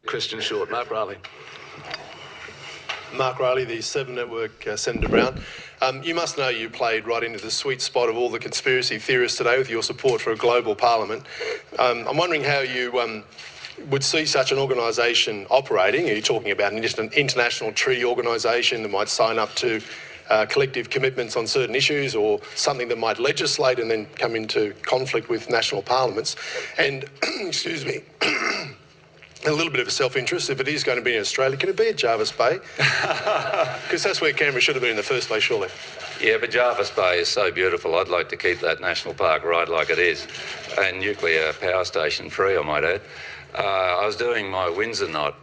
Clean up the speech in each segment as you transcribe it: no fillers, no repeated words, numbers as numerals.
Christian Short, Mark Riley. Mark Riley, the 7 Network, Senator Brown. You must know you played right into the sweet spot of all the conspiracy theorists today with your support for a global parliament. I'm wondering how you would see such an organisation operating. Are you talking about an international treaty organisation that might sign up to collective commitments on certain issues, or something that might legislate and then come into conflict with national parliaments? And, excuse me, a little bit of a self-interest, if it is going to be in Australia, can it be at Jervis Bay? Because that's where Canberra should have been in the first place, surely. Yeah, but Jervis Bay is so beautiful. I'd like to keep that national park right like it is, and nuclear power station free, I might add. I was doing my Windsor knot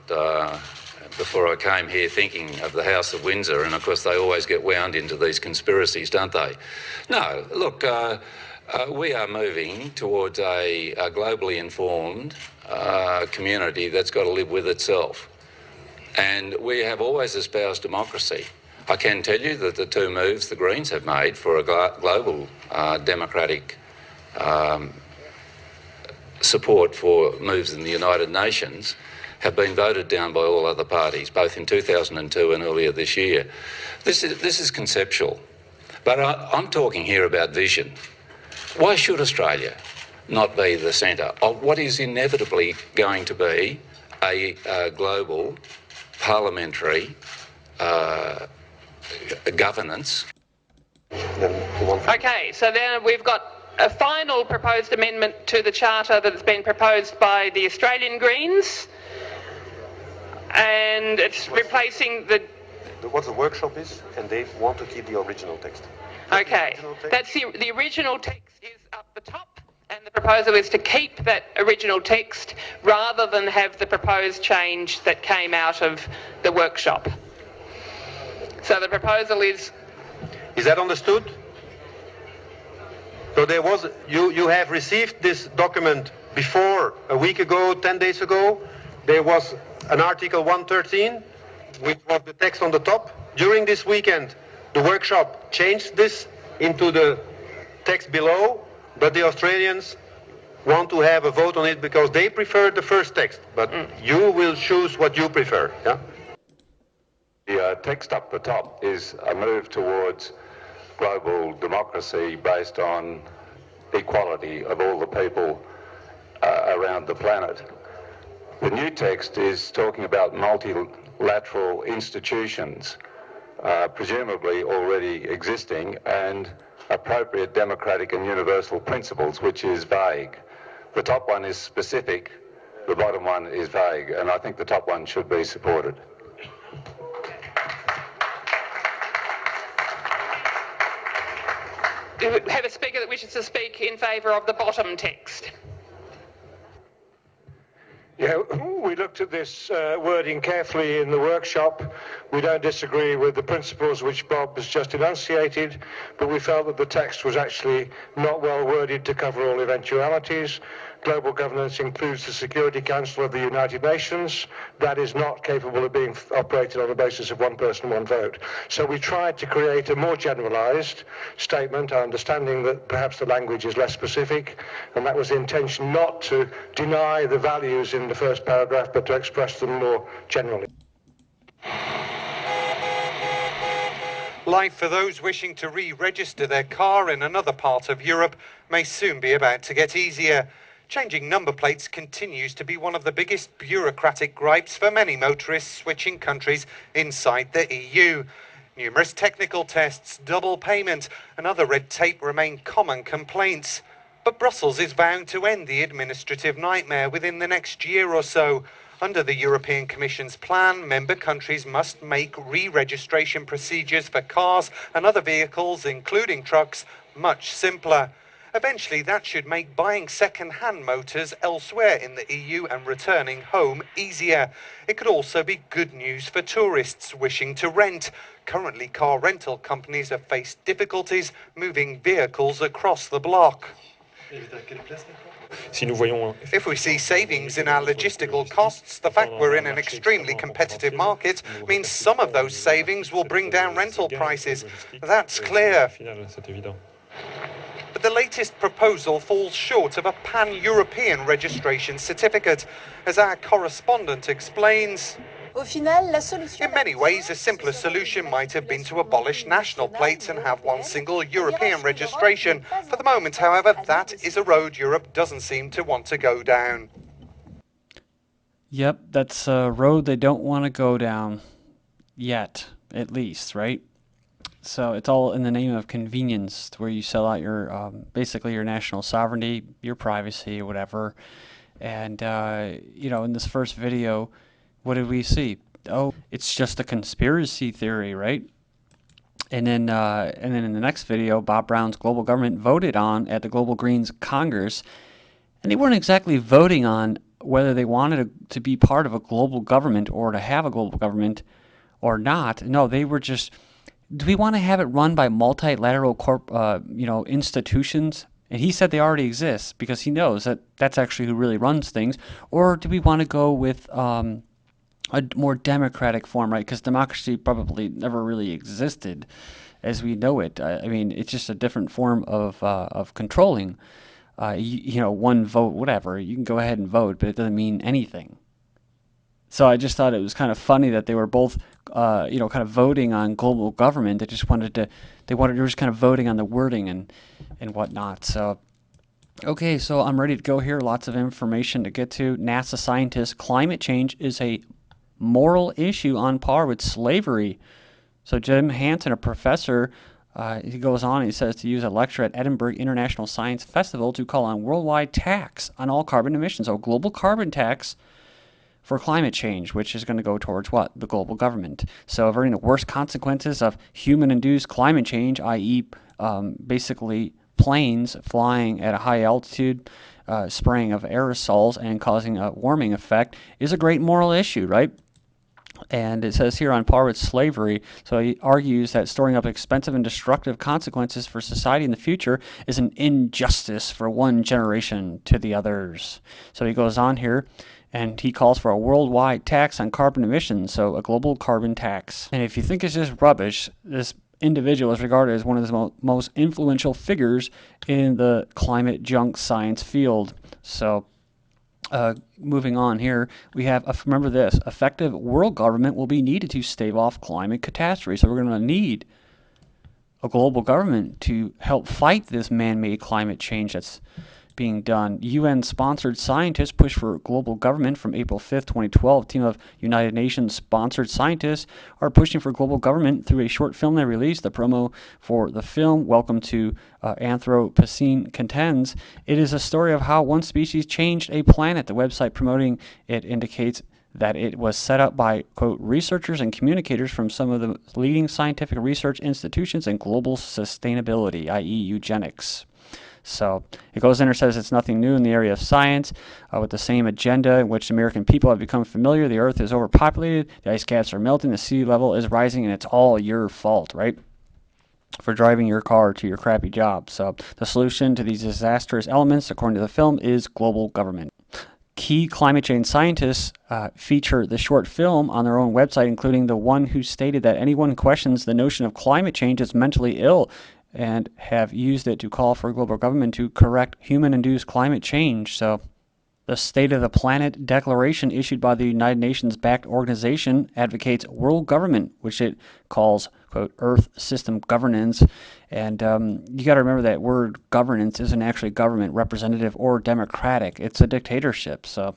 before I came here, thinking of the House of Windsor, and of course they always get wound into these conspiracies, don't they? No, look, we are moving towards a globally informed community that's got to live with itself. And we have always espoused democracy. I can tell you that the two moves the Greens have made for a global democratic support for moves in the United Nations have been voted down by all other parties, both in 2002 and earlier this year. This is conceptual. But I'm talking here about vision. Why should Australia not be the centre of what is inevitably going to be a global parliamentary governance? Okay, so then we've got a final proposed amendment to the Charter that's been proposed by the Australian Greens, and it's replacing the... What the workshop is, and they want to keep the original text. Okay, that's the original text is up the top, and the proposal is to keep that original text rather than have the proposed change that came out of the workshop. So the proposal is... Is that understood? So there was, you have received this document before, a week ago, 10 days ago. There was an Article 113, which was the text on the top. During this weekend, the workshop changed this into the text below, but the Australians want to have a vote on it because they prefer the first text. But you will choose what you prefer. Yeah? The text up the top is a move towards global democracy based on equality of all the people around the planet. The new text is talking about multilateral institutions, presumably already existing, and appropriate democratic and universal principles, which is vague. The top one is specific, the bottom one is vague, and I think the top one should be supported. Do we have a speaker that wishes to speak in favour of the bottom text? Yeah, we looked at this wording carefully in the workshop. We don't disagree with the principles which Bob has just enunciated, but we felt that the text was actually not well worded to cover all eventualities. Global governance includes the Security Council of the United Nations. That is not capable of being operated on the basis of one person, one vote. So we tried to create a more generalised statement, understanding that perhaps the language is less specific, and that was the intention, not to deny the values in the first paragraph, but to express them more generally. Life for those wishing to re-register their car in another part of Europe may soon be about to get easier. Changing number plates continues to be one of the biggest bureaucratic gripes for many motorists switching countries inside the EU. Numerous technical tests, double payment and other red tape remain common complaints. But Brussels is bound to end the administrative nightmare within the next year or so. Under the European Commission's plan, member countries must make re-registration procedures for cars and other vehicles, including trucks, much simpler. Eventually, that should make buying second-hand motors elsewhere in the EU and returning home easier. It could also be good news for tourists wishing to rent. Currently, car rental companies have faced difficulties moving vehicles across the bloc. If we see savings in our logistical costs, the fact we're in an extremely competitive market means some of those savings will bring down rental prices. That's clear. But the latest proposal falls short of a pan-European registration certificate. As our correspondent explains, in many ways, a simpler solution might have been to abolish national plates and have one single European registration. For the moment, however, that is a road Europe doesn't seem to want to go down. Yep, that's a road they don't want to go down. Yet, at least, right? So it's all in the name of convenience, where you sell out your, basically your national sovereignty, your privacy, whatever. And, you know, in this first video, what did we see? Oh, it's just a conspiracy theory, right? And then in the next video, Bob Brown's global government voted on at the Global Greens Congress, and they weren't exactly voting on whether they wanted to be part of a global government or to have a global government or not. No, they were just, do we want to have it run by multilateral institutions? And he said they already exist because he knows that that's actually who really runs things. Or do we want to go with a more democratic form, right? Because democracy probably never really existed as we know it. I mean, it's just a different form of controlling. You know, one vote, whatever. You can go ahead and vote, but it doesn't mean anything. So I just thought it was kind of funny that they were both, kind of voting on global government. They just they were just kind of voting on the wording and whatnot. So, okay, so I'm ready to go here. Lots of information to get to. NASA scientists, climate change is a moral issue on par with slavery. So Jim Hanson, a professor, he goes on and he says to use a lecture at Edinburgh International Science Festival to call on worldwide tax on all carbon emissions. So global carbon tax for climate change, which is going to go towards what? The global government. So averting the worst consequences of human-induced climate change, i.e. Basically planes flying at a high altitude, spraying of aerosols and causing a warming effect, is a great moral issue, right? And it says here on par with slavery. So he argues that storing up expensive and destructive consequences for society in the future is an injustice for one generation to the others. So he goes on here and he calls for a worldwide tax on carbon emissions, so a global carbon tax. And if you think it's just rubbish, this individual is regarded as one of the most influential figures in the climate junk science field. So moving on here, we have, remember this, effective world government will be needed to stave off climate catastrophe. So we're going to need a global government to help fight this man-made climate change that's being done. UN-sponsored scientists push for global government from April 5th, 2012. A team of United Nations-sponsored scientists are pushing for global government through a short film they released. The promo for the film, Welcome to Anthropocene, contends it is a story of how one species changed a planet. The website promoting it indicates that it was set up by, quote, researchers and communicators from some of the leading scientific research institutions in global sustainability, i.e. eugenics. So it goes in and says it's nothing new in the area of science, with the same agenda in which American people have become familiar. The earth is overpopulated, the ice caps are melting, the sea level is rising, and it's all your fault, right? For driving your car to your crappy job. So the solution to these disastrous elements, according to the film, is global government. Key climate change scientists feature the short film on their own website, including the one who stated that anyone who questions the notion of climate change is mentally ill, and have used it to call for global government to correct human-induced climate change. So the State of the Planet Declaration issued by the United Nations-backed organization advocates world government, which it calls, quote, Earth System Governance. And you got to remember that word governance isn't actually government, representative, or democratic. It's a dictatorship. So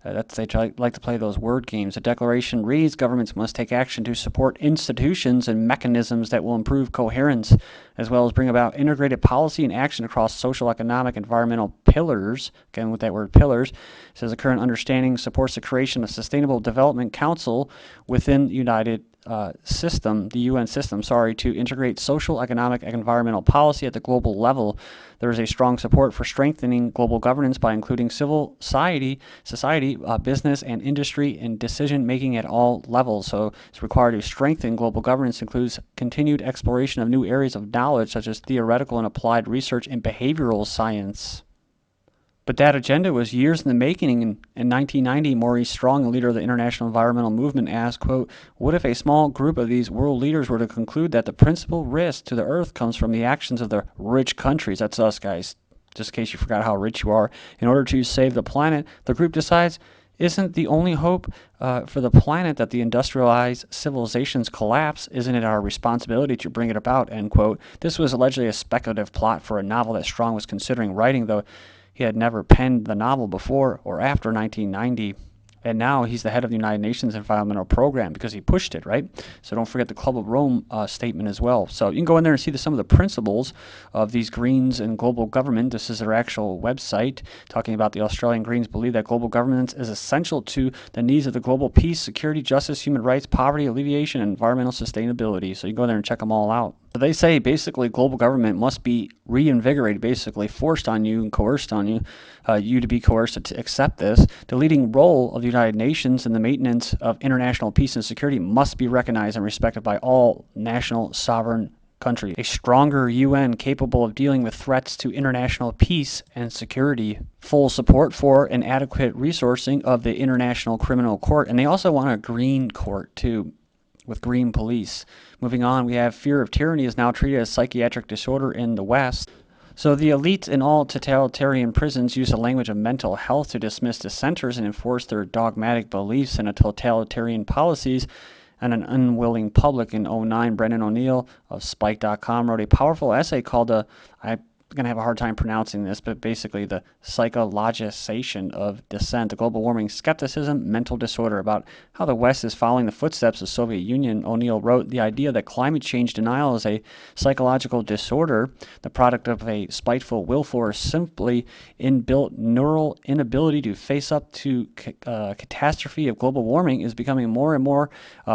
they like to play those word games. The declaration reads, governments must take action to support institutions and mechanisms that will improve coherence, as well as bring about integrated policy and action across social, economic, environmental pillars. Again, with that word pillars, it says the current understanding supports the creation of Sustainable Development Council within the UN system, to integrate social, economic, and environmental policy at the global level. There is a strong support for strengthening global governance by including civil society, business, and industry in decision-making at all levels. So it's required to strengthen global governance includes continued exploration of new areas of knowledge, such as theoretical and applied research in behavioral science. But that agenda was years in the making. In 1990, Maurice Strong, the leader of the international environmental movement, asked, quote, "What if a small group of these world leaders were to conclude that the principal risk to the earth comes from the actions of the rich countries," that's us guys, just in case you forgot how rich you are, "in order to save the planet, the group decides, isn't the only hope for the planet that the industrialized civilization's collapse? Isn't it our responsibility to bring it about?" End quote. This was allegedly a speculative plot for a novel that Strong was considering writing, though he had never penned the novel before or after 1990. And now he's the head of the United Nations Environmental Program because he pushed it, right? So don't forget the Club of Rome statement as well. So you can go in there and see some of the principles of these Greens and global government. This is their actual website talking about the Australian Greens believe that global governance is essential to the needs of the global peace, security, justice, human rights, poverty, alleviation, and environmental sustainability. So you can go there and check them all out. So they say basically global government must be reinvigorated, basically forced on you and coerced on you, you to be coerced to accept this. The leading role of the United Nations in the maintenance of international peace and security must be recognized and respected by all national sovereign countries. A stronger UN capable of dealing with threats to international peace and security. Full support for and adequate resourcing of the International Criminal Court. And they also want a green court too, with green police. Moving on, we have fear of tyranny is now treated as psychiatric disorder in the West. So the elites in all totalitarian prisons use the language of mental health to dismiss dissenters and enforce their dogmatic beliefs in totalitarian policies and an unwilling public. In 2009, Brendan O'Neill of Spike.com wrote a powerful essay called I'm going to have a hard time pronouncing this, but basically the psychologization of dissent, the global warming skepticism, mental disorder, about how the West is following the footsteps of the Soviet Union. O'Neill wrote, the idea that climate change denial is a psychological disorder, the product of a spiteful, willful, or simply inbuilt neural inability to face up to catastrophe of global warming, is becoming more and more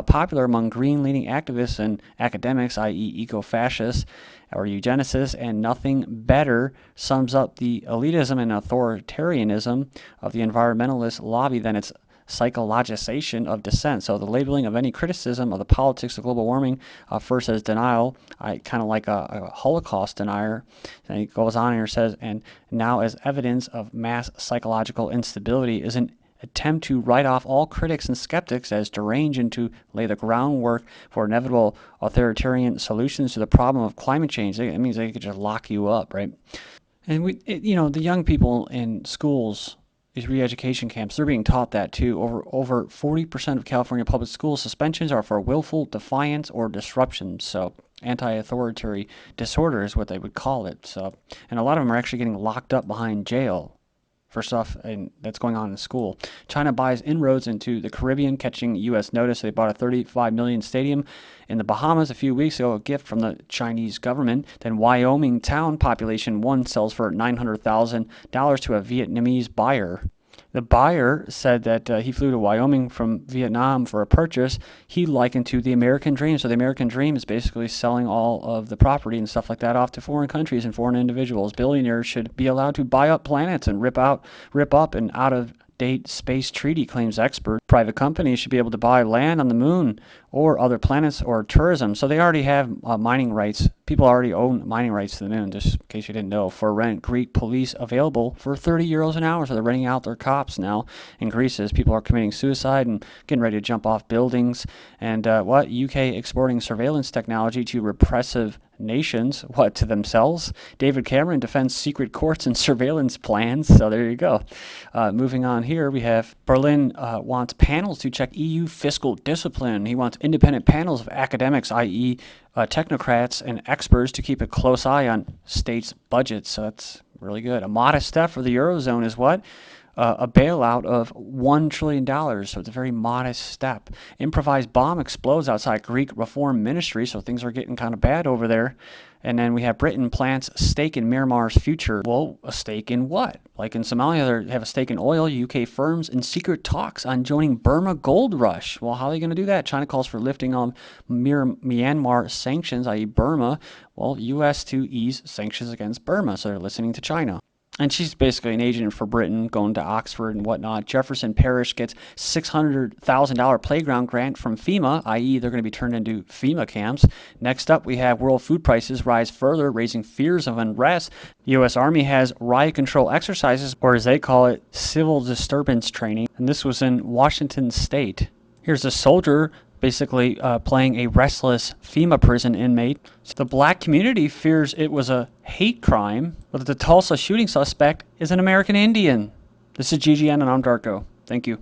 popular among green-leaning activists and academics, i.e. eco-fascists, or eugenicists, and nothing better sums up the elitism and authoritarianism of the environmentalist lobby than its psychologization of dissent. So the labeling of any criticism of the politics of global warming, first as denial, kind of like a Holocaust denier, and he goes on here, says, and now as evidence of mass psychological instability, is an attempt to write off all critics and skeptics as deranged and to lay the groundwork for inevitable authoritarian solutions to the problem of climate change. It means they could just lock you up, right? And the young people in schools, these re-education camps, they're being taught that too. Over 40% of California public school suspensions are for willful defiance or disruption. So anti-authoritarian disorder is what they would call it. So, and a lot of them are actually getting locked up behind jail for stuff that's going on in school. China buys inroads into the Caribbean, catching U.S. notice. They bought a $35 million stadium in the Bahamas a few weeks ago, a gift from the Chinese government. Then Wyoming town population 1 sells for $900,000 to a Vietnamese buyer. The buyer said that he flew to Wyoming from Vietnam for a purchase he likened to the American dream. So the American dream is basically selling all of the property and stuff like that off to foreign countries and foreign individuals. Billionaires should be allowed to buy up planets and rip up an out-of-date space treaty, claims expert. Private companies should be able to buy land on the moon or other planets or tourism. So they already have mining rights. People already own mining rights to the moon, just in case you didn't know. For rent, Greek police available for 30 euros an hour. So they're renting out their cops now in Greece as people are committing suicide and getting ready to jump off buildings. And UK exporting surveillance technology to repressive nations, to themselves? David Cameron defends secret courts and surveillance plans. So there you go. Moving on here, we have Berlin wants panels to check EU fiscal discipline. He wants independent panels of academics, i.e. Technocrats and experts, to keep a close eye on states' budgets. So that's really good. A modest step for the Eurozone is what? A bailout of $1 trillion, so it's a very modest step. Improvised bomb explodes outside Greek Reform Ministry, so things are getting kind of bad over there. And then we have Britain plants stake in Myanmar's future. Well, a stake in what? Like in Somalia, they have a stake in oil. UK firms in secret talks on joining Burma gold rush. Well, how are they going to do that? China calls for lifting on Myanmar sanctions, i.e. Burma. Well, U.S. to ease sanctions against Burma, so they're listening to China. And she's basically an agent for Britain, going to Oxford and whatnot. Jefferson Parish gets $600,000 playground grant from FEMA, i.e. they're going to be turned into FEMA camps. Next up, we have world food prices rise further, raising fears of unrest. The U.S. Army has riot control exercises, or as they call it, civil disturbance training. And this was in Washington State. Here's a soldier basically playing a restless FEMA prison inmate. So the black community fears it was a hate crime, but the Tulsa shooting suspect is an American Indian. This is GGN and I'm Darko. Thank you.